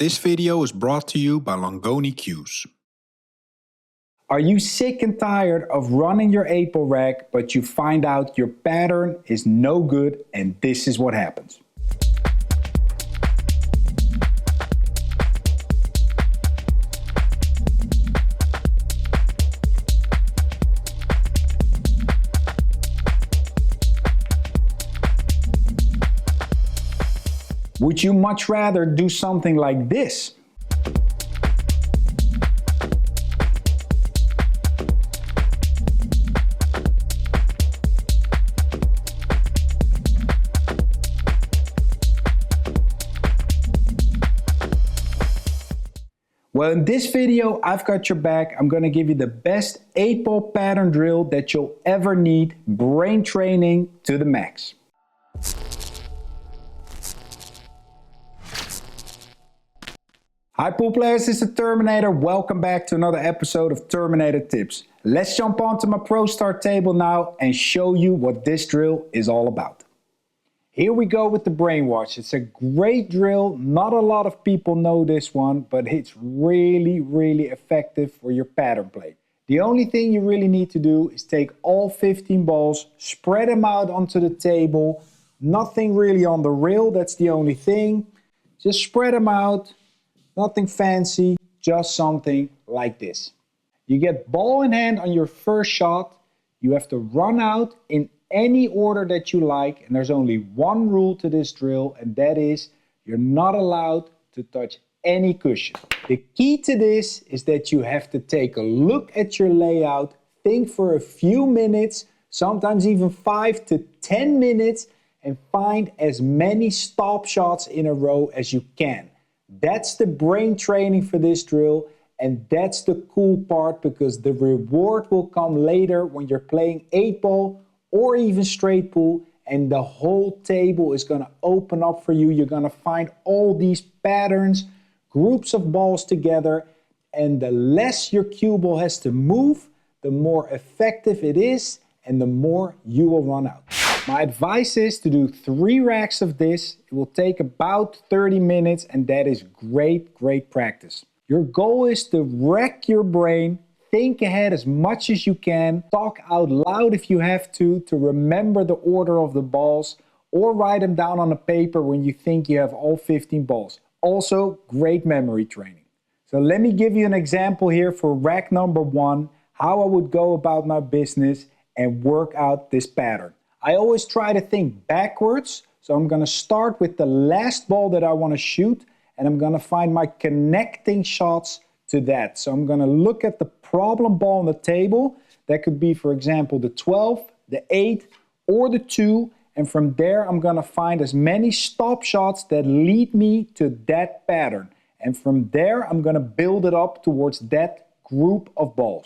This video is brought to you by Longoni Cues. Are you sick and tired of running your 8-ball rack, but you find out your pattern is no good and this is what happens? Would you much rather do something like this? Well, in this video, I've got your back. I'm going to give you the best 8-ball pattern drill that you'll ever need. Brain training to the max. Hi pool players, this is the Terminator. Welcome back to another episode of Terminator Tips. Let's jump onto my Pro Start table now and show you what this drill is all about. Here we go with the BRAINWASH. It's a great drill. Not a lot of people know this one, but it's really effective for your pattern play. The only thing you really need to do is take all 15 balls, spread them out onto the table. Nothing really on the rail, that's the only thing. Just spread them out. Nothing fancy, just something like this. You get ball in hand on your first shot. You have to run out in any order that you like, and there's only one rule to this drill, and that is you're not allowed to touch any cushion. The key to this is that you have to take a look at your layout, think for a few minutes, sometimes even 5 to 10 minutes, and find as many stop shots in a row as you can. That's the brain training for this drill, and that's the cool part because the reward will come later when you're playing 8-ball or even straight pool, and the whole table is going to open up for you. You're going to find all these patterns, groups of balls together, and the less your cue ball has to move, the more effective it is and the more you will run out. My advice is to do 3 racks of this. It will take about 30 minutes and that is great practice. Your goal is to wreck your brain, think ahead as much as you can, talk out loud if you have to remember the order of the balls, or write them down on a paper when you think you have all 15 balls. Also, great memory training. So let me give you an example here for rack number 1, how I would go about my business and work out this pattern. I always try to think backwards, so I'm going to start with the last ball that I want to shoot, and I'm going to find my connecting shots to that. So I'm going to look at the problem ball on the table. That could be, for example, the 12, the 8, or the 2, and from there I'm going to find as many stop shots that lead me to that pattern. And from there I'm going to build it up towards that group of balls.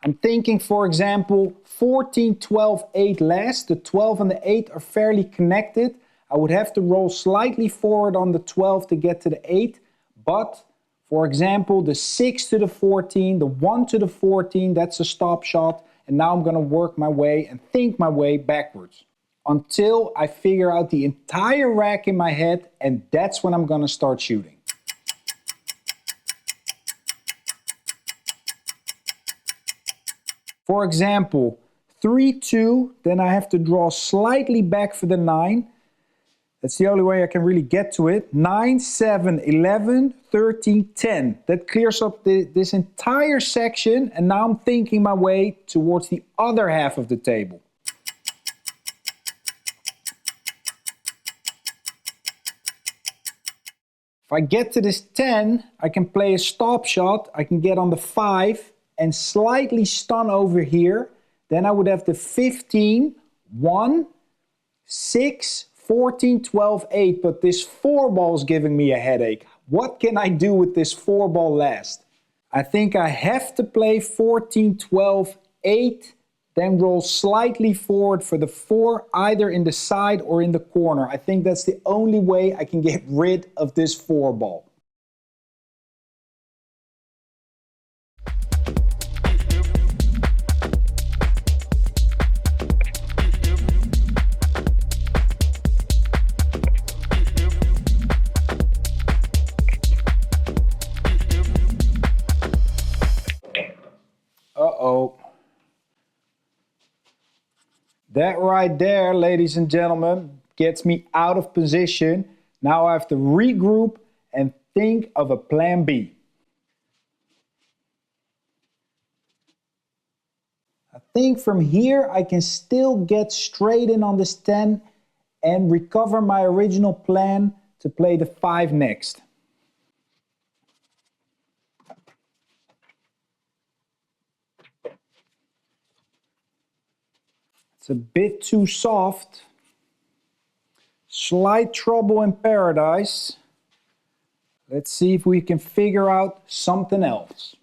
I'm thinking, for example, 14, 12, 8 last. The 12 and the 8 are fairly connected. I would have to roll slightly forward on the 12 to get to the 8. But, for example, the 6 to the 14, the 1 to the 14, that's a stop shot. And now I'm going to work my way and think my way backwards until I figure out the entire rack in my head, and that's when I'm going to start shooting. For example, 3, 2, then I have to draw slightly back for the 9. That's the only way I can really get to it. 9, 7, 11, 13, 10. That clears up this entire section, and now I'm thinking my way towards the other half of the table. If I get to this 10, I can play a stop shot. I can get on the 5 and slightly stun over here. Then I would have the 15, 1, 6, 14, 12, 8. But this 4 ball is giving me a headache. What can I do with this 4 ball last? I think I have to play 14, 12, 8. Then roll slightly forward for the 4, either in the side or in the corner. I think that's the only way I can get rid of this 4 ball. That right there, ladies and gentlemen, gets me out of position. Now I have to regroup and think of a plan B. I think from here I can still get straight in on this 10 and recover my original plan to play the 5 next. It's a bit too soft. Slight trouble in paradise. Let's see if we can figure out something else.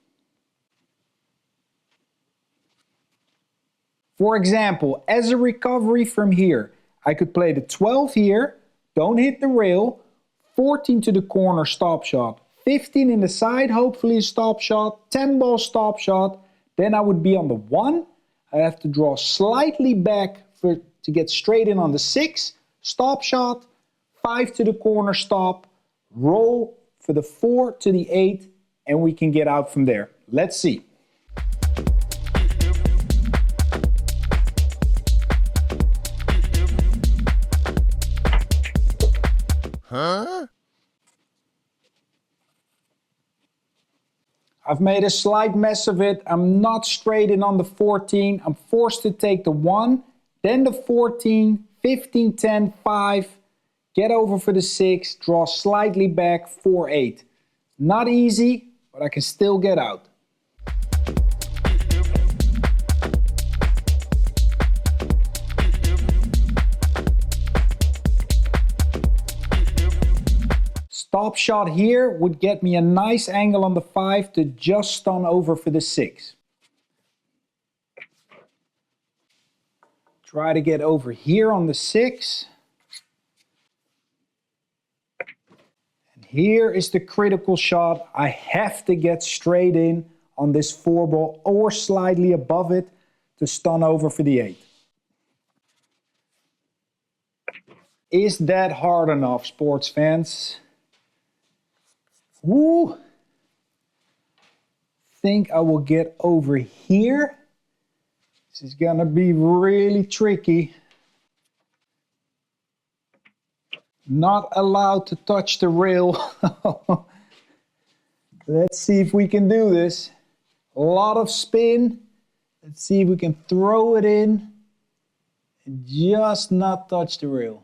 For example, as a recovery from here, I could play the 12 here, don't hit the rail, 14 to the corner stop shot, 15 in the side, hopefully a stop shot, 10 ball stop shot, then I would be on the 1. I have to draw slightly back to get straight in on the 6, stop shot, 5 to the corner stop, roll for the 4 to the 8, and we can get out from there. Let's see. Huh? I've made a slight mess of it. I'm not straight in on the 14. I'm forced to take the 1, then the 14, 15, 10, 5, get over for the 6, draw slightly back, 4, 8. Not easy, but I can still get out. Stop shot here would get me a nice angle on the 5 to just stun over for the 6. Try to get over here on the 6. And here is the critical shot. I have to get straight in on this 4 ball or slightly above it to stun over for the 8. Is that hard enough, sports fans? Woo! Think I will get over here. This is gonna be really tricky. Not allowed to touch the rail. Let's see if we can do this. A lot of spin. Let's see if we can throw it in and just not touch the rail.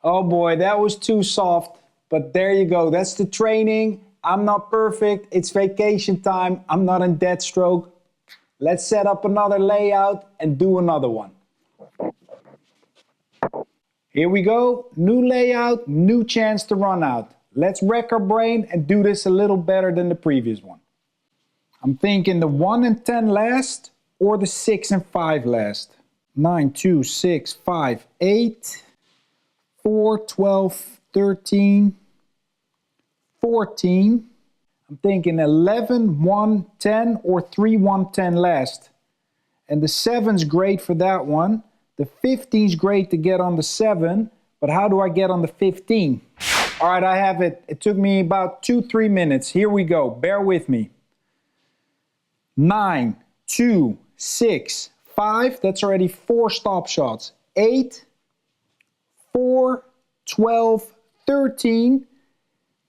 Oh boy, that was too soft, but there you go. That's the training. I'm not perfect. It's vacation time. I'm not in dead stroke. Let's set up another layout and do another one. Here we go. New layout, new chance to run out. Let's wreck our brain and do this a little better than the previous one. I'm thinking the 1 and 10 last or the 6 and 5 last. 9, 2, 6, 5, 8, 4, 12, 13, 14. I'm thinking 11, 1, 10 or 3, 1, 10 last. And the 7's great for that one. The 15's great to get on the 7, but how do I get on the 15? All right, I have it. It took me about 2-3 minutes. Here we go. Bear with me. 9, 2, 6, 5, that's already 4 stop shots. 8, 4, 12, 13.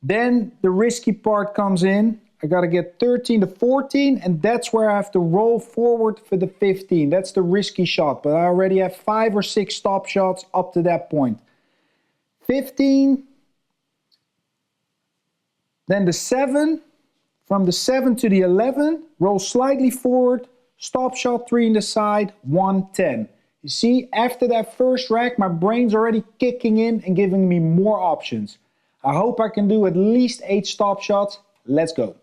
Then the risky part comes in. I gotta get 13 to 14, and that's where I have to roll forward for the 15. That's the risky shot, but I already have 5 or 6 stop shots up to that point. 15, then the 7, from the 7 to the 11, roll slightly forward, stop shot 3 in the side, 1, 10. You see, after that first rack, my brain's already kicking in and giving me more options. I hope I can do at least 8 stop shots. Let's go.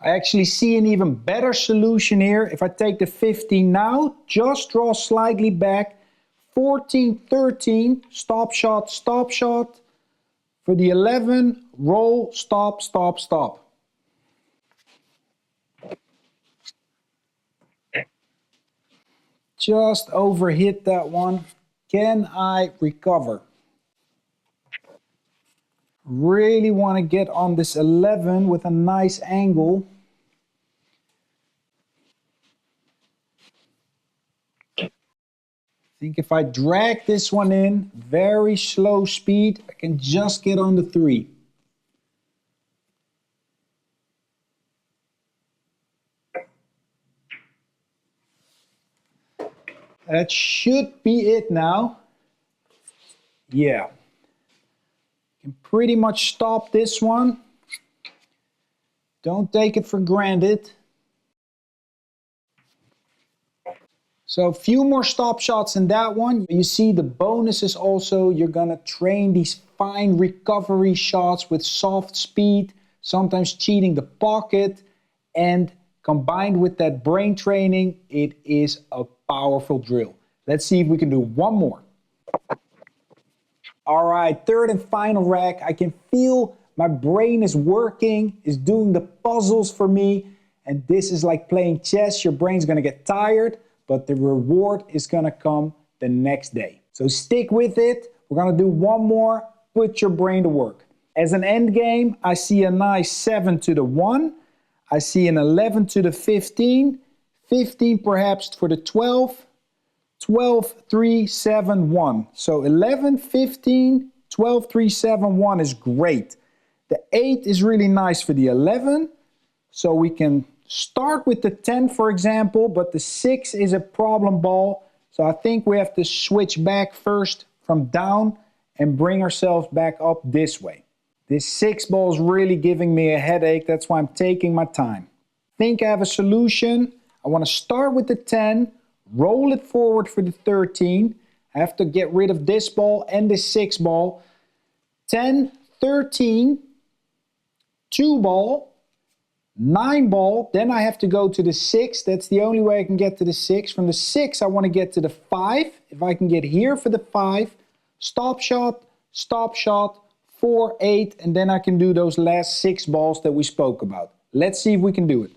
I actually see an even better solution here. If I take the 15 now, just draw slightly back, 14, 13, stop shot, for the 11, roll, stop, stop, stop. Just overhit that one. Can I recover? Really want to get on this 11 with a nice angle. I think if I drag this one in, very slow speed, I can just get on the 3. That should be it now. Yeah. Can pretty much stop this one. Don't take it for granted. So a few more stop shots in that one. You see the bonus is also you're gonna train these fine recovery shots with soft speed, sometimes cheating the pocket, and combined with that brain training, it is a powerful drill. Let's see if we can do one more. All right, third and final rack. I can feel my brain is working, is doing the puzzles for me. And this is like playing chess. Your brain's gonna get tired, but the reward is gonna come the next day. So stick with it. We're gonna do one more. Put your brain to work. As an end game, I see a nice 7 to the 1. I see an 11 to the 15. 15 perhaps for the 12. 12, 3, 7, 1. So 11, 15, 12, 3, 7, 1 is great. The 8 is really nice for the 11. So we can start with the 10, for example, but the 6 is a problem ball. So I think we have to switch back first from down and bring ourselves back up this way. This 6 ball is really giving me a headache. That's why I'm taking my time. Think I have a solution. I want to start with the 10, roll it forward for the 13. I have to get rid of this ball and this 6 ball. 10, 13, 2 ball, 9 ball, then I have to go to the 6. That's the only way I can get to the 6. From the 6, I want to get to the 5. If I can get here for the 5, stop shot, 4, 8, and then I can do those last 6 balls that we spoke about. Let's see if we can do it.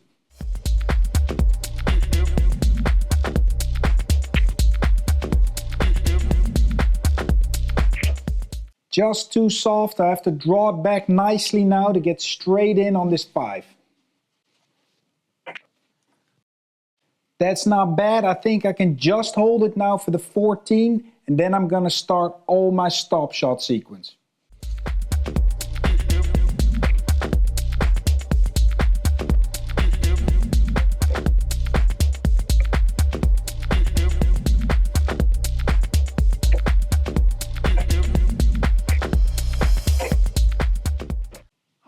Just too soft. I have to draw it back nicely now to get straight in on this 5. That's not bad. I think I can just hold it now for the 14, and then I'm gonna start all my stop shot sequence.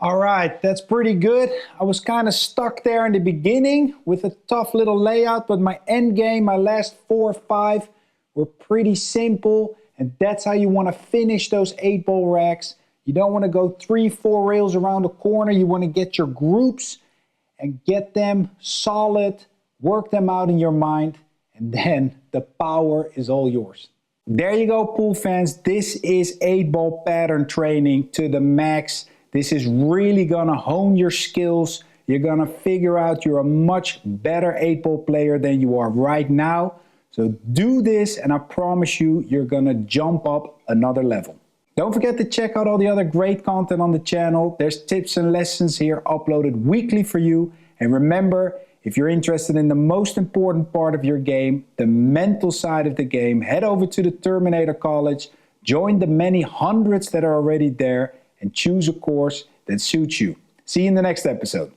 All right, that's pretty good. I was kind of stuck there in the beginning with a tough little layout, but my end game, my last 4 or 5 were pretty simple, and that's how you want to finish those 8 ball racks. You don't want to go 3, 4 rails around the corner. You want to get your groups and get them solid, work them out in your mind, and then the power is all yours. There you go, pool fans. This is 8 ball pattern training to the max. This is really gonna hone your skills. You're gonna figure out you're a much better 8 ball player than you are right now. So do this, and I promise you, you're gonna jump up another level. Don't forget to check out all the other great content on the channel. There's tips and lessons here uploaded weekly for you. And remember, if you're interested in the most important part of your game, the mental side of the game, head over to the Terminator College, join the many hundreds that are already there, and choose a course that suits you. See you in the next episode.